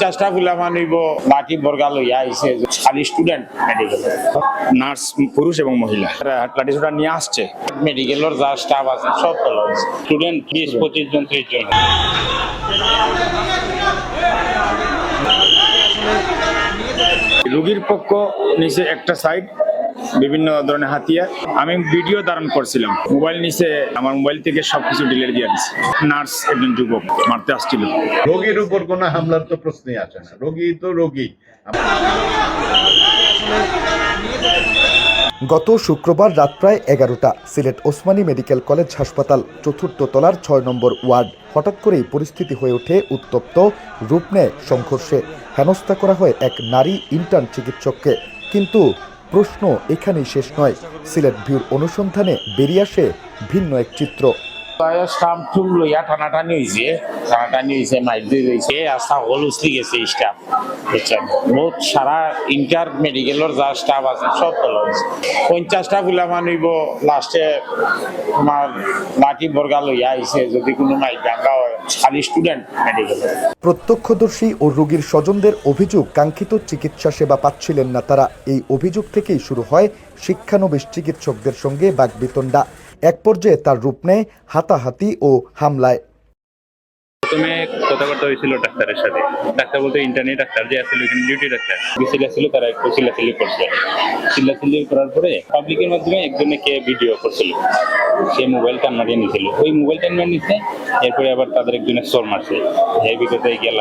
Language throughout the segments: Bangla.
50টা ফুলামান হইব লাঠি বর্গা লইয়া আইছে খালি স্টুডেন্ট মেডিকেল নার্স পুরুষ এবং মহিলা লাঠি ছোটা নিয়ে আসছে। মেডিকেলের যা স্টাফ আছে সব তোলা হয়েছে স্টুডেন্ট 20-25 জন 30 জন। রোগীর পক্ষ নিচে একটা সাইড বিভিন্ন ধরনের হাতিয়ার। আমি ভিডিও ধারণ করছিলাম, মোবাইল নিচে আমার মোবাইল থেকে সবকিছু ডিলিট দিয়ে দিচ্ছে। নার্স একজন যুবক মারতে আসছিল। রোগীর উপর কোনো হামলার তো প্রশ্নই আসে না, রোগী তো রোগী। গত শুক্রবার রাত প্রায় 11টা সিলেট ওসমানী মেডিকেল কলেজ হাসপাতাল 4th তলার 6 নম্বর ওয়ার্ড। হঠাৎ করেই পরিস্থিতি হয়ে ওঠে উত্তপ্ত, রূপ নেয় সংঘর্ষে। হেনস্থা করা হয় এক নারী ইন্টার্ন চিকিৎসককে। কিন্তু প্রশ্ন এখানেই শেষ নয়। সিলেট ভিউর অনুসন্ধানে বেরিয়ে আসে ভিন্ন এক চিত্র। স্টাফ টুম লইয়া টানাটানি হয়েছে মাইল দিয়ে রয়েছে আস্থা হল উসলি গেছে স্টাফ বুঝছেন। বহুত সারা ইন্টার মেডিকেলের যা স্টাফ আছে সব তোলা হয়েছে 50টা ফুলামান হইব লাস্টে তোমার লাঠি বর্গা লইয়া আইছে যদি কোনো মাইল ভাঙ্গা হয় খালি স্টুডেন্ট মেডিকেলের। প্রত্যক্ষদর্শী ও রোগীর স্বজনদের অভিযোগ, কাঙ্ক্ষিত চিকিৎসা সেবা পাচ্ছিলেন না তারা। এই অভিযোগ থেকেই শুরু হয় শিক্ষানবিশ চিকিৎসকদের সঙ্গে বাকবিতণ্ডা। এক পর্যায়ে তার রূপ নেয় হাতাহাতি ও হামলায়। প্রথমে কথাবার্তা হয়েছিল ডাক্তারের সাথে, ডাক্তার বলতে ইন্টারনেট ডাক্তার যে আসলে ওইখানে ডিউটি ডাক্তার বিসিলা ছিল, তারা একটু চিল্লাচিল্লি করছে। চিল্লাচিল্লি করার পরে পাবলিকের মাধ্যমে একজনে কে ভিডিও করছিল, সে মোবাইল টান্নারিয়ে নিয়েছিল। ওই মোবাইল টান্নার নিচ্ছে, এরপরে আবার তাদের একজনের চোর মারছে। এই ভিতরে গিয়ে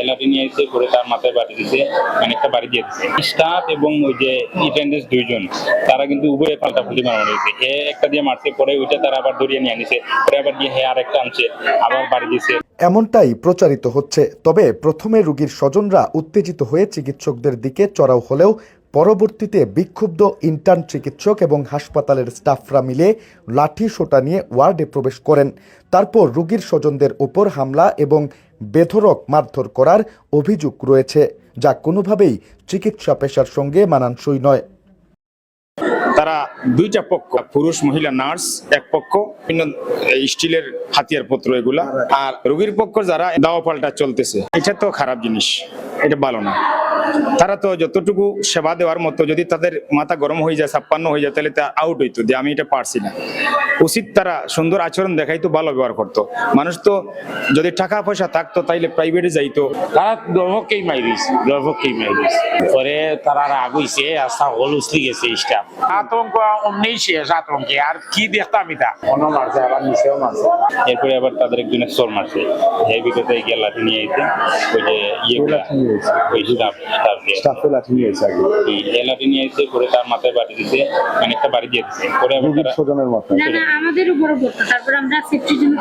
লাঠি নিয়ে এসে পরে তার মাথায় বাড়ি দিচ্ছে, মানে একটা বাড়ি দিয়ে দিচ্ছে। স্টাফ এবং ওই যে অ্যাটেন্ডেন্স দুইজন, তারা কিন্তু উভয়ে পাল্টাপাল্টি মারা হয়েছে। এ একটা দিয়ে মারছে, পরে ওইটা তারা আবার ধরিয়ে নিয়ে আনিছে, পরে আবার দিয়ে আর একটা আনছে, আবার বাড়ি দিচ্ছে। এমনটাই প্রচারিত হচ্ছে। তবে প্রথমে রোগীর স্বজনরা উত্তেজিত হয়ে চিকিৎসকদের দিকে চড়াও হলেও পরবর্তীতে বিক্ষুব্ধ ইন্টার্ন চিকিৎসক এবং হাসপাতালের স্টাফরা মিলে লাঠি সোটা নিয়ে ওয়ার্ডে প্রবেশ করেন। তারপর রোগীর স্বজনদের উপর হামলা এবং বেধড়ক মারধর করার অভিযোগ রয়েছে, যা কোনোভাবেই চিকিৎসা পেশার সঙ্গে মানানসই নয়। তারা দুইটা পক্ষ, পুরুষ মহিলা নার্স এক পক্ষ, স্টিলের হাতিয়ার পত্র এগুলা, আর রোগীর পক্ষ যারা দাওয়া পাল্টা চলতেছে। এটা তো খারাপ জিনিস, এটা ভালো না। তারা তো যতটুকু সেবা দেওয়ার মতো, যদি তাদের মাথা গরম হয়ে যায়, 56 হয়ে যায়, তাহলে তা আউট হইতো যে আমি এটা পারছি না। উচিত তারা সুন্দর আচরণ দেখাইতো, ভালো ব্যবহার করতো। মানুষ তো যদি টাকা পয়সা থাকতো তাইলে প্রাইভেটে যাইতো। তারা দর্ভকেই মাইরিস পরে তারা রাগ হইছে আস্থা হল উসলি গেছে স্টাফ। আতঙ্ক অমনি শেষ, আতঙ্কে আর কি দেখতাম এটা অন্য মারছে, আবার নিচেও মারছে। এরপরে আবার তাদের একজনের চোর মারছে। এই ভিতরে গিয়ে লাঠি নিয়ে এসে ওই যে ওই স্টাফ লাঠি নিয়ে এসে পরে তার মাথায় বাড়ি দিচ্ছে, মানে একটা বাড়ি দিয়ে দিচ্ছে। পরে আবার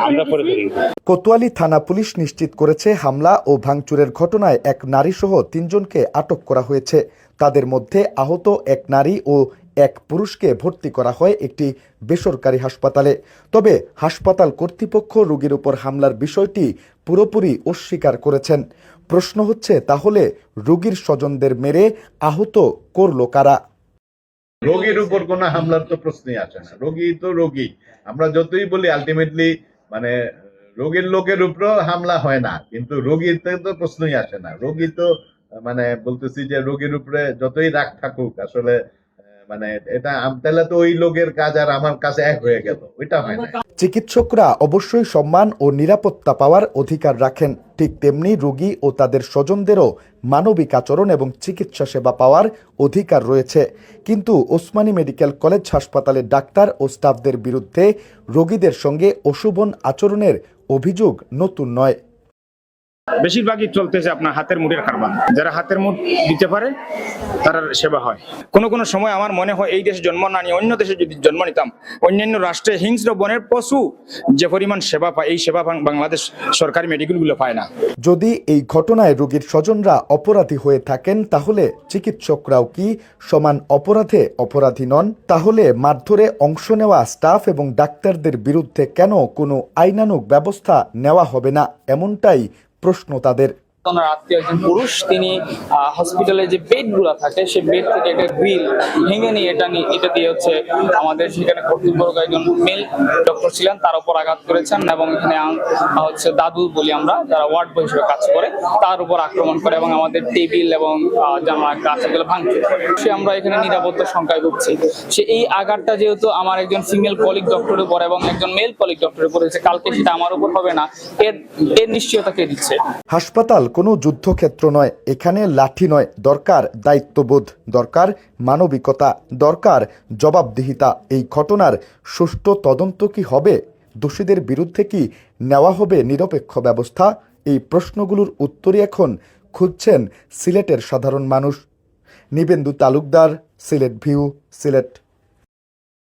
আমরা পরে ধরি। কোতোয়ালি থানা পুলিশ নিশ্চিত করেছে, হামলা ও ভাঙচুরের ঘটনায় এক নারীসহ 3 জনকে আটক করা হয়েছে। তাদের মধ্যে আহত এক নারী ও এক পুরুষকে ভর্তি করা হয় একটি বেসরকারি হাসপাতালে। তবে হাসপাতাল কর্তৃপক্ষ রোগীর উপর হামলার বিষয়টি পুরোপুরি অস্বীকার করেছেন। প্রশ্ন হচ্ছে, তাহলে রোগীর স্বজনদের মেরে আহত করলো কারা? রোগীর উপর কোনো হামলার তো প্রশ্নই আসে না, রোগী তো রোগী। আমরা যতই বলি আলটিমেটলি মানে রোগীর লোকের উপরও হামলা হয় না, কিন্তু রোগীর তো প্রশ্নই আসে না। রোগী তো মানে বলতেছি যে রোগীর উপরে যতই রাগ থাকুক, আসলে মানে এটা তাহলে তো ওই লোকের কাজ আর আমার কাছে এক হয়ে গেল, ওইটা হয় না। চিকিৎসকরা অবশ্যই সম্মান ও নিরাপত্তা পাওয়ার অধিকার রাখেন, ঠিক তেমনি রোগী ও তাদের স্বজনদেরও মানবিক আচরণ এবং চিকিৎসা সেবা পাওয়ার অধিকার রয়েছে। কিন্তু ওসমানী মেডিকেল কলেজ হাসপাতালের ডাক্তার ও স্টাফদের বিরুদ্ধে রোগীদের সঙ্গে অশোভন আচরণের অভিযোগ নতুন নয়। বেশিরভাগই চলতেছে আপনার হাতের মুঠের কারবার। যারা হাতের মুঠ দিতে পারে তার সেবা হয়। কোনো কোনো সময় আমার মনে হয় এই দেশে জন্ম না নিয়ে অন্য দেশে যদি জন্ম নিতাম, অন্যান্য রাষ্ট্রে হিংস্র বনের পশু যে পরিমাণ সেবা পায়, এই সেবা বাংলাদেশ সরকারি মেডিকেলগুলো পায় না। যদি এই ঘটনায় রোগীর স্বজনরা অপরাধী হয়ে থাকেন, তাহলে চিকিৎসকরাও কি সমান অপরাধে অপরাধী নন? তাহলে মারধরে অংশ নেওয়া স্টাফ এবং ডাক্তারদের বিরুদ্ধে কেন কোনো আইনানুগ ব্যবস্থা নেওয়া হবে না? এমনটাই প্রশ্ন তাদের। ওনার আত্মীয় একজন পুরুষ, তিনি হসপিটালে যে বেড গুলা থাকে সেই বেড থেকে একটা গ্রিল ভেঙে নিয়ে এটা দিয়ে হচ্ছে আমাদের সেখানে কর্তব্যরত একজন মেল ডক্টর ছিলেন তার উপর আঘাত করেছেন এবং এখানে হচ্ছে দাদু বলি আমরা, যারা ওয়ার্ড বয় হিসেবে কাজ করে, তার উপর আক্রমণ করে এবং আমাদের টেবিল এবং জামা কাঁচগুলো ভাঙছে। সে আমরা এখানে নিরাপত্তা সংখ্যায় ভুগছি। সে এই আঘাতটা যেহেতু আমার একজন ফিমেল কলিগ ডক্টরের উপর এবং একজন মেল কলিগ ডক্টরের উপর হয়েছে, কালকে সেটা আমার উপর হবে না, এর নিশ্চয়তা কে দিচ্ছে? হাসপাতাল কোনো যুদ্ধক্ষেত্র নয়, এখানে লাঠি নয়, দরকার দায়িত্ববোধ, দরকার মানবিকতা, দরকার জবাবদিহিতা। এই ঘটনার সুষ্ঠু তদন্ত কি হবে? দোষীদের বিরুদ্ধে কি নেওয়া হবে নিরপেক্ষ ব্যবস্থা? এই প্রশ্নগুলোর উত্তরই এখন খুঁজছেন সিলেটের সাধারণ মানুষ। নিবেন্দু তালুকদার, সিলেট ভিউ, সিলেট।